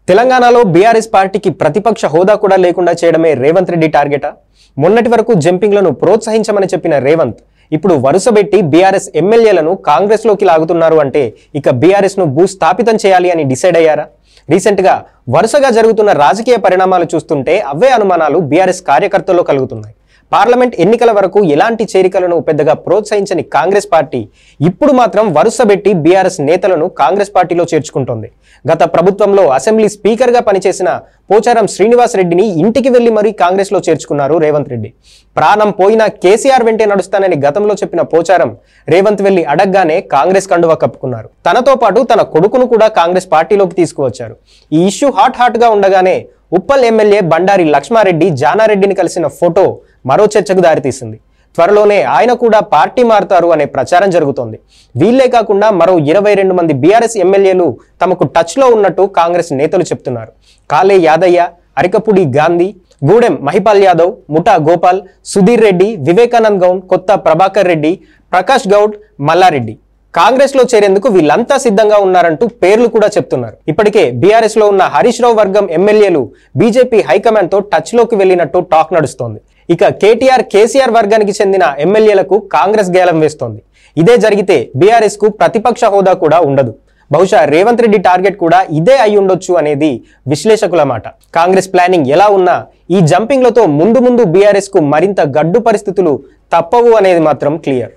తెలంగాణలో బీఆర్ఎస్ పార్టీకి ప్రతిపక్ష హోదా కూడా లేకుండా చేయడమే రేవంత్ రెడ్డి టార్గెటా? మొన్నటి వరకు జంపింగ్లను ప్రోత్సహించమని చెప్పిన రేవంత్ ఇప్పుడు వరుసబెట్టి బీఆర్ఎస్ ఎమ్మెల్యేలను కాంగ్రెస్ లోకి లాగుతున్నారు అంటే ఇక బీఆర్ఎస్ ను భూస్థాపితం చేయాలి అని డిసైడ్ అయ్యారా? రీసెంట్ గా వరుసగా జరుగుతున్న రాజకీయ పరిణామాలు చూస్తుంటే అవే అనుమానాలు బీఆర్ఎస్ కార్యకర్తల్లో కలుగుతున్నాయి. పార్లమెంట్ ఎన్నికల వరకు ఎలాంటి చేరికలను పెద్దగా ప్రోత్సహించని కాంగ్రెస్ పార్టీ ఇప్పుడు మాత్రం వరుసబెట్టి బీఆర్ఎస్ నేతలను కాంగ్రెస్ పార్టీలో చేర్చుకుంటోంది. గత ప్రభుత్వంలో అసెంబ్లీ స్పీకర్ గా పనిచేసిన పోచారం శ్రీనివాస్ రెడ్డిని ఇంటికి వెళ్లి మరీ కాంగ్రెస్ లో చేర్చుకున్నారు రేవంత్ రెడ్డి. ప్రాణం పోయినా కేసీఆర్ వెంటే నడుస్తానని గతంలో చెప్పిన పోచారం రేవంత్ వెళ్లి అడగ్గానే కాంగ్రెస్ కండువా కప్పుకున్నారు. తనతో పాటు తన కొడుకును కూడా కాంగ్రెస్ పార్టీలోకి తీసుకువచ్చారు. ఈ ఇష్యూ హాట్ గా ఉండగానే ఉప్పల్ ఎమ్మెల్యే బండారి లక్ష్మారెడ్డి జానారెడ్డిని కలిసిన ఫోటో మరో చర్చకు దారితీసింది. త్వరలోనే ఆయన కూడా పార్టీ మారుతారు అనే ప్రచారం జరుగుతోంది. వీళ్లే కాకుండా మరో 22 మంది బీఆర్ఎస్ ఎమ్మెల్యేలు తమకు టచ్ లో ఉన్నట్టు కాంగ్రెస్ నేతలు చెప్తున్నారు. కాలే యాదయ్య, అరికపుడి గాంధీ, గూడెం మహిపాల్ యాదవ్, ముఠా గోపాల్, సుధీర్ రెడ్డి, వివేకానంద్ గౌడ్, కొత్త ప్రభాకర్ రెడ్డి, ప్రకాష్ గౌడ్, మల్లారెడ్డి కాంగ్రెస్ లో చేరేందుకు వీళ్ళంతా సిద్ధంగా ఉన్నారంటూ పేర్లు కూడా చెప్తున్నారు. ఇప్పటికే బీఆర్ఎస్ లో ఉన్న హరీష్ రావు వర్గం ఎమ్మెల్యేలు బీజేపీ హైకమాండ్ తో టచ్ లోకి వెళ్లినట్టు టాక్ నడుస్తోంది. ఇక కేటీఆర్, కేసీఆర్ వర్గానికి చెందిన ఎమ్మెల్యేలకు కాంగ్రెస్ గేలం వేస్తోంది. ఇదే జరిగితే బీఆర్ఎస్ కు ప్రతిపక్ష హోదా కూడా ఉండదు. బహుశా రేవంత్ రెడ్డి టార్గెట్ కూడా ఇదే అయి ఉండొచ్చు అనేది విశ్లేషకుల మాట. కాంగ్రెస్ ప్లానింగ్ ఎలా ఉన్నా ఈ జంపింగ్లతో ముందు బీఆర్ఎస్ కు మరింత గడ్డు పరిస్థితులు తప్పవు అనేది మాత్రం క్లియర్.